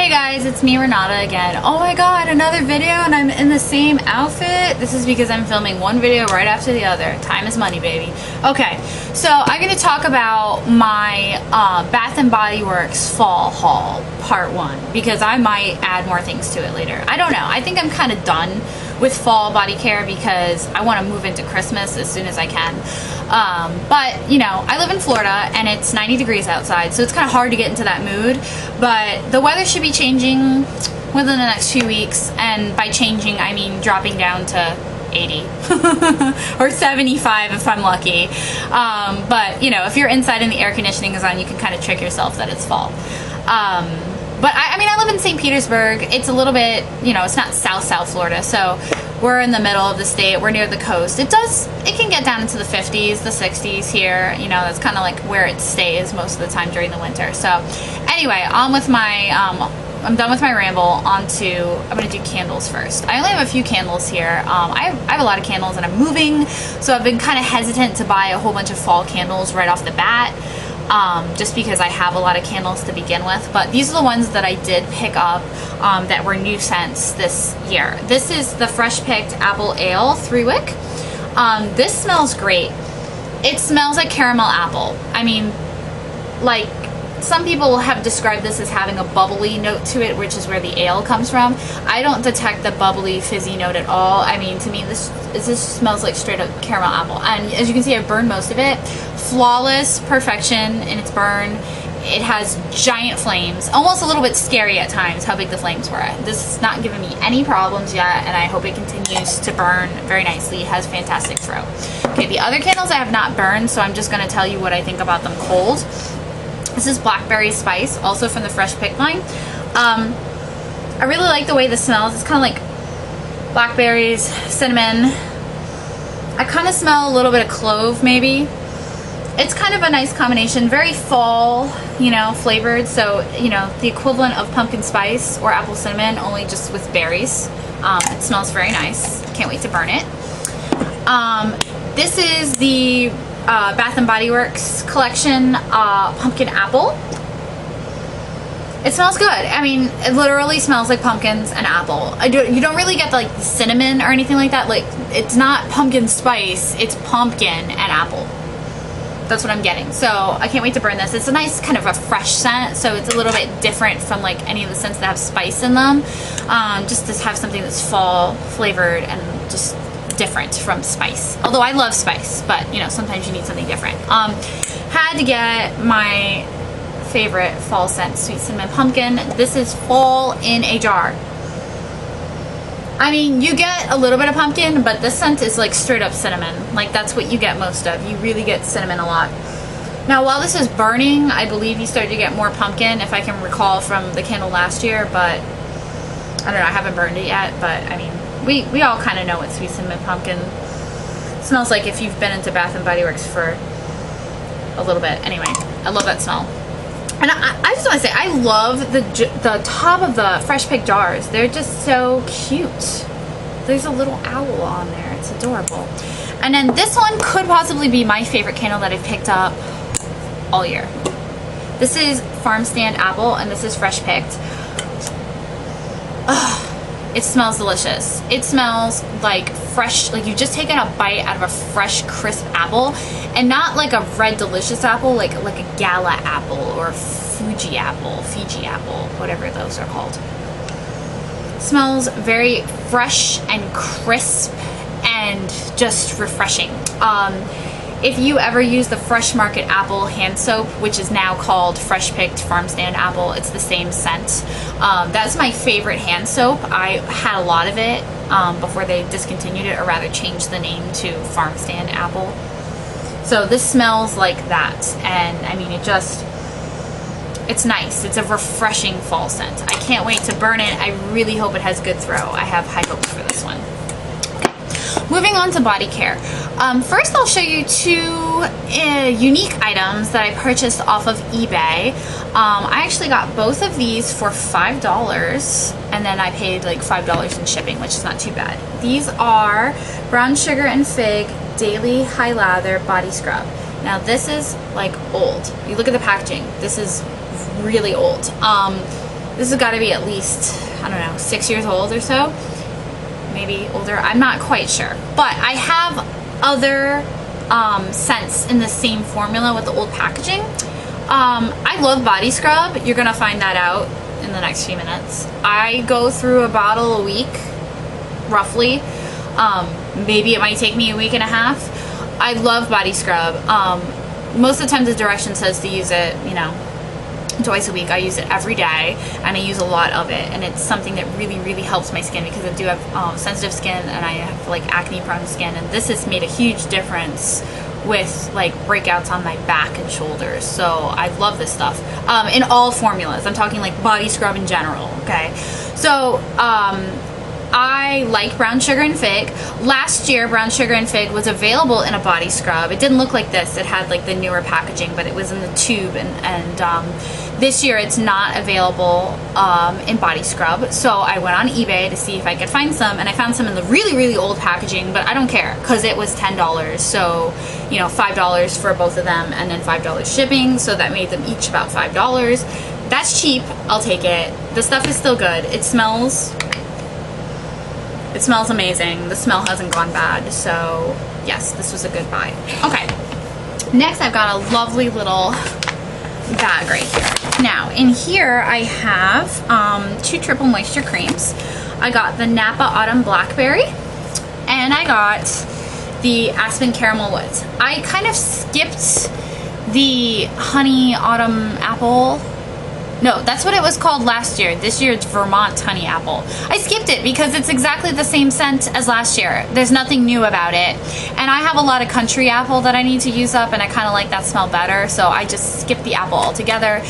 Hey guys, it's me, Renata, again. Oh my god, another video and I'm in the same outfit. This is because I'm filming one video right after the other. Time is money, baby. Okay, so I'm going to talk about my Bath & Body Works fall haul, part 1, because I might add more things to it later. I don't know. I think I'm kind of done with fall body care because I want to move into Christmas as soon as I can. But, you know, I live in Florida and it's 90 degrees outside, so it's kind of hard to get into that mood. But the weather should be changing within the next few weeks, and by changing, I mean dropping down to 80 or 75 if I'm lucky. But, you know, if you're inside and the air conditioning is on, you can kind of trick yourself that it's fall. But I mean, I live in St. Petersburg. It's a little bit, you know, it's not South Florida, so we're in the middle of the state. We're near the coast. It can get down into the 50s, the 60s here. You know, that's kind of like where it stays most of the time during the winter. So anyway, on with my, I'm done with my ramble. I'm gonna do candles first. I only have a few candles here. I have a lot of candles and I'm moving, so I've been kind of hesitant to buy a whole bunch of fall candles right off the bat. Just because I have a lot of candles to begin with, but these are the ones that I did pick up that were new scents this year. This is the Fresh Picked Apple Ale 3-wick. This smells great. It smells like caramel apple. I mean, like, some people have described this as having a bubbly note to it, which is where the ale comes from. I don't detect the bubbly, fizzy note at all. I mean, to me, this smells like straight up caramel apple. And as you can see, I've burned most of it. Flawless perfection in its burn. It has giant flames, almost a little bit scary at times how big the flames were. This is not giving me any problems yet, and I hope it continues to burn very nicely. It has fantastic throw. Okay, the other candles I have not burned, so I'm just going to tell you what I think about them cold. This is Blackberry Spice, also from the Fresh Pick line. I really like the way this smells. It's kind of like blackberries, cinnamon. I kind of smell a little bit of clove, maybe. It's kind of a nice combination, very fall, you know, flavored. So, you know, the equivalent of pumpkin spice or apple cinnamon, only just with berries. It smells very nice. Can't wait to burn it. This is the Bath & Body Works collection pumpkin apple. It smells good. I mean, it literally smells like pumpkins and apple. You don't really get like the cinnamon or anything like that. Like, it's not pumpkin spice, it's pumpkin and apple. That's what I'm getting. So I can't wait to burn this. It's a nice kind of a fresh scent, so it's a little bit different from like any of the scents that have spice in them. Just to have something that's fall flavored and just different from spice. Although I love spice, but you know, sometimes you need something different. Had to get my favorite fall scent, Sweet Cinnamon Pumpkin. This is fall in a jar. I mean, you get a little bit of pumpkin, but this scent is like straight up cinnamon. Like, that's what you get most of. You really get cinnamon a lot. Now, while this is burning, I believe you started to get more pumpkin, if I can recall from the candle last year, but I don't know, I haven't burned it yet, but I mean, we all kind of know what Sweet Cinnamon Pumpkin smells like if you've been into Bath & Body Works for a little bit. Anyway, I love that smell. And I just want to say, I love the top of the Fresh Pick jars. They're just so cute. There's a little owl on there. It's adorable. And then this one could possibly be my favorite candle that I've picked up all year. This is Farm Stand Apple, and this is Fresh Picked. Ugh. It smells delicious. It smells like fresh, like you've just taken a bite out of a fresh, crisp apple, and not like a red delicious apple, like a gala apple or Fiji apple, whatever those are called. It smells very fresh and crisp and just refreshing. If you ever use the Fresh Market Apple hand soap, which is now called Fresh Picked Farm Stand Apple, it's the same scent. That's my favorite hand soap. I had a lot of it before they discontinued it, or rather changed the name to Farm Stand Apple. So this smells like that, and I mean, it's nice. It's a refreshing fall scent. I can't wait to burn it. I really hope it has good throw. I have high hopes for this one. Moving on to Bodycare. First, I'll show you two unique items that I purchased off of eBay. I actually got both of these for $5, and then I paid like $5 in shipping, which is not too bad. These are Brown Sugar and Fig Daily High Lather Body Scrub. Now, this is like old. You look at the packaging. This is really old. This has got to be at least, I don't know, 6 years old or so. Maybe older, I'm not quite sure. But I have other scents in the same formula with the old packaging. I love body scrub. You're gonna find that out in the next few minutes. I go through a bottle a week, roughly. Maybe it might take me a week and a half. I love body scrub. Most of the time the direction says to use it, you know, twice a week. I use it every day, and I use a lot of it, and it's something that really, really helps my skin because I do have sensitive skin, and I have like acne prone skin, and this has made a huge difference with like breakouts on my back and shoulders. So I love this stuff in all formulas. I'm talking like body scrub in general. Okay, so I like brown sugar and fig. Last year, brown sugar and fig was available in a body scrub. It didn't look like this. It had like the newer packaging, but it was in the tube, and this year it's not available in body scrub. So I went on eBay to see if I could find some, and I found some in the really, really old packaging, but I don't care because it was $10. So, you know, $5 for both of them, and then $5 shipping. So that made them each about $5. That's cheap. I'll take it. The stuff is still good. It smells amazing. The smell hasn't gone bad. So yes, this was a good buy. Okay. Next, I've got a lovely little bag right here. Now, in here I have 2 triple moisture creams. I got the Napa Autumn Blackberry, and I got the Aspen Caramel Woods. I kind of skipped the Honey Autumn Apple. No, that's what it was called last year. This year it's Vermont Honey Apple. I skipped it because it's exactly the same scent as last year. There's nothing new about it. And I have a lot of country apple that I need to use up, and I kind of like that smell better, so I just skipped the apple altogether.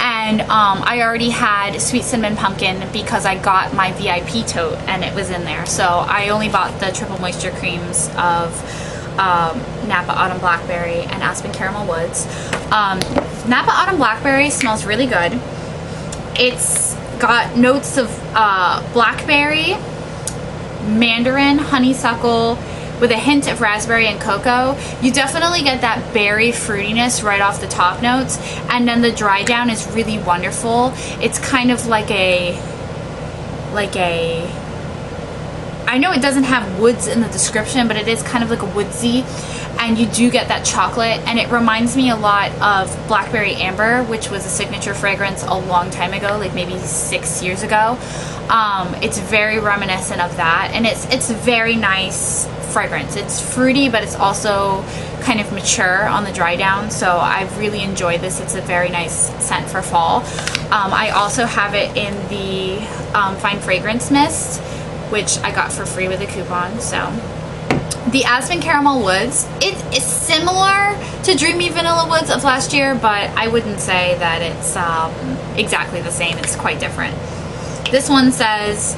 And I already had Sweet Cinnamon Pumpkin because I got my VIP tote and it was in there. So I only bought the triple moisture creams of Napa Autumn Blackberry and Aspen Caramel Woods. Napa Autumn Blackberry smells really good. It's got notes of blackberry, mandarin, honeysuckle, with a hint of raspberry and cocoa. You definitely get that berry fruitiness right off the top notes, and then the dry down is really wonderful. It's kind of like a I know it doesn't have woods in the description, but it is kind of like a woodsy, and you do get that chocolate, and it reminds me a lot of Blackberry Amber, which was a signature fragrance a long time ago, like maybe 6 years ago. It's very reminiscent of that, and it's a very nice fragrance. It's fruity, but it's also kind of mature on the dry down, so I've really enjoyed this. It's a very nice scent for fall. I also have it in the Fine Fragrance Mist, which I got for free with a coupon. So the Aspen Caramel Woods, it is similar to Dreamy Vanilla Woods of last year, but I wouldn't say that it's exactly the same. It's quite different. This one says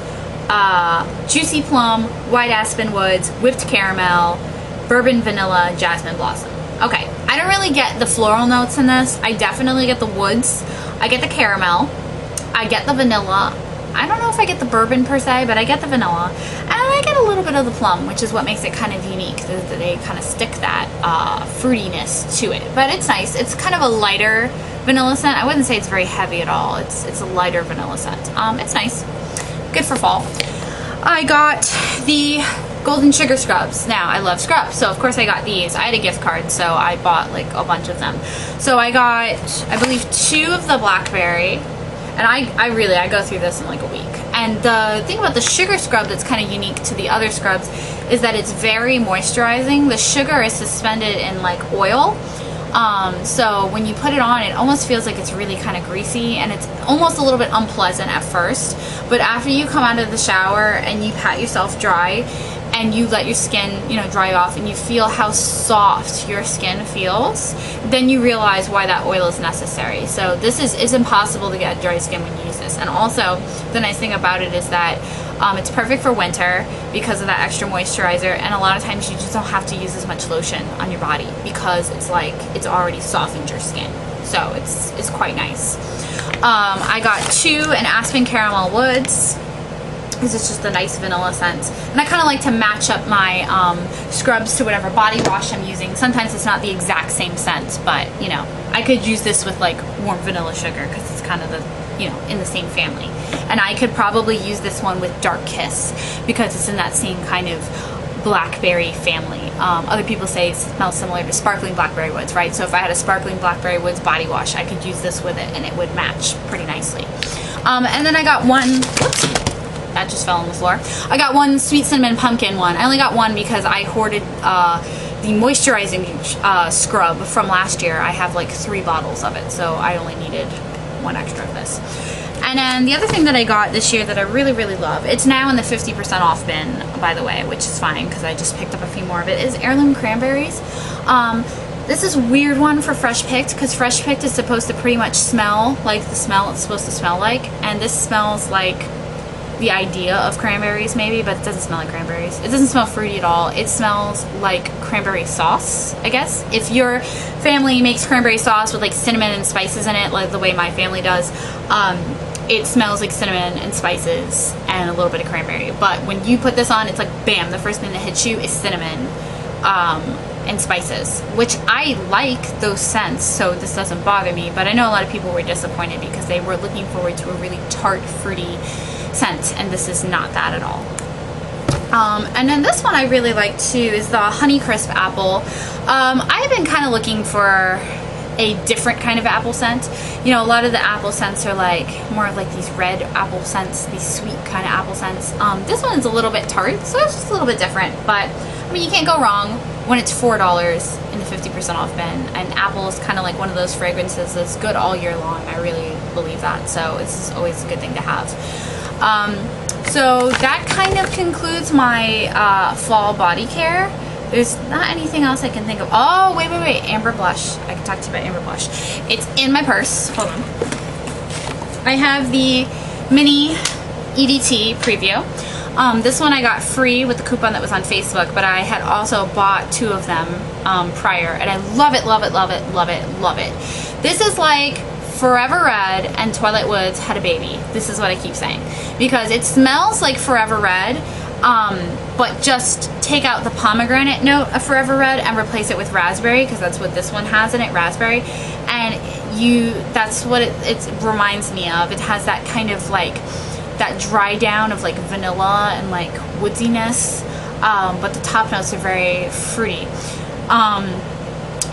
Juicy Plum, White Aspen Woods, Whipped Caramel, Bourbon Vanilla, Jasmine Blossom. Okay, I don't really get the floral notes in this. I definitely get the woods. I get the caramel. I get the vanilla. I don't know if I get the bourbon per se, but I get the vanilla. And I get a little bit of the plum, which is what makes it kind of unique. They kind of stick that fruitiness to it. But it's nice. It's kind of a lighter vanilla scent. I wouldn't say it's very heavy at all. It's a lighter vanilla scent. It's nice. Good for fall. I got the Golden Sugar Scrubs. Now, I love scrubs, so of course I got these. I had a gift card, so I bought like a bunch of them. So I got, I believe, 2 of the blackberry. And I go through this in like a week. And the thing about the sugar scrub that's kind of unique to the other scrubs is that it's very moisturizing. The sugar is suspended in like oil. So when you put it on, it almost feels like it's really kind of greasy, and it's almost a little bit unpleasant at first. But after you come out of the shower and you pat yourself dry and you let your skin, you know, dry off, and you feel how soft your skin feels, then you realize why that oil is necessary. So this is impossible to get dry skin when you use this. And also, the nice thing about it is that it's perfect for winter because of that extra moisturizer, and a lot of times you just don't have to use as much lotion on your body because it's like it's already softened your skin. So it's quite nice. I got 2 in Aspen Caramel Woods. This is just a nice vanilla scent, and I kind of like to match up my scrubs to whatever body wash I'm using. Sometimes it's not the exact same scent, but you know, I could use this with like warm vanilla sugar because it's kind of you know, in the same family. And I could probably use this one with Dark Kiss because it's in that same kind of blackberry family. Other people say it smells similar to Sparkling Blackberry Woods, right? So if I had a Sparkling Blackberry Woods body wash, I could use this with it and it would match pretty nicely. And then I got one, whoops, that just fell on the floor. I got one Sweet Cinnamon Pumpkin one. I only got one because I hoarded the moisturizing scrub from last year. I have like 3 bottles of it, so I only needed 1 extra of this. And then the other thing that I got this year that I really, really love, it's now in the 50% off bin, by the way, which is fine because I just picked up a few more of it, is heirloom cranberries. This is a weird one for fresh picked because fresh picked is supposed to pretty much smell like the smell it's supposed to smell like, and this smells like the idea of cranberries maybe, but it doesn't smell like cranberries. It doesn't smell fruity at all. It smells like cranberry sauce, I guess. If your family makes cranberry sauce with like cinnamon and spices in it, like the way my family does, it smells like cinnamon and spices and a little bit of cranberry. But when you put this on, it's like bam, the first thing that hits you is cinnamon and spices, which I like those scents, so this doesn't bother me. But I know a lot of people were disappointed because they were looking forward to a really tart, fruity scent, and this is not that at all. And then this one I really like too is the Honeycrisp Apple. I've been kind of looking for a different kind of apple scent. You know, a lot of the apple scents are like more of like these red apple scents, these sweet kind of apple scents. This one is a little bit tart, so it's just a little bit different, but I mean, you can't go wrong when it's $4 in the 50% off bin, and apple is kind of like one of those fragrances that's good all year long. I really believe that, so it's always a good thing to have. So that kind of concludes my fall body care. There's not anything else I can think of. Oh, wait, Amber Blush. I can talk to you about Amber Blush. It's in my purse. Hold on. I have the mini EDT preview. This one I got free with the coupon that was on Facebook, but I had also bought 2 of them prior, and I love it, love it, love it, love it, love it. This is like Forever Red and Twilight Woods had a baby. This is what I keep saying, because it smells like Forever Red, but just take out the pomegranate note of Forever Red and replace it with raspberry, because that's what this one has in it, raspberry. And that's what it reminds me of. It has that kind of like that dry down of like vanilla and like woodsiness, but the top notes are very fruity.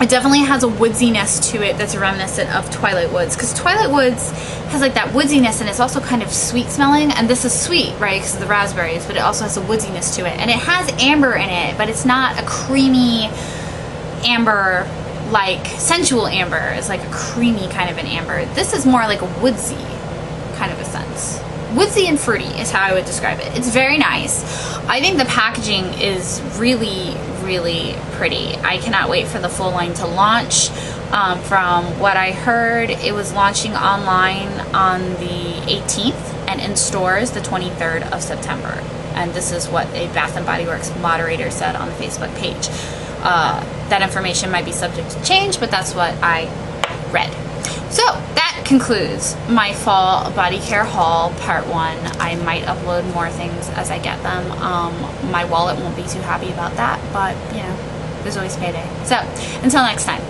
It definitely has a woodsiness to it that's reminiscent of Twilight Woods, because Twilight Woods has like that woodsiness and it's also kind of sweet smelling, and this is sweet, right, because of the raspberries, but it also has a woodsiness to it, and it has amber in it, but it's not a creamy amber like sensual amber. It's like a creamy kind of an amber. This is more like a woodsy kind of a sense. Woodsy and fruity is how I would describe it. It's very nice. I think the packaging is really, really pretty. I cannot wait for the full line to launch. From what I heard, it was launching online on the 18th and in stores the 23rd of September. And this is what a Bath & Body Works moderator said on the Facebook page. That information might be subject to change, but that's what I read. So that concludes my fall body care haul part 1. I might upload more things as I get them. My wallet won't be too happy about that, but you know, there's always payday. So until next time.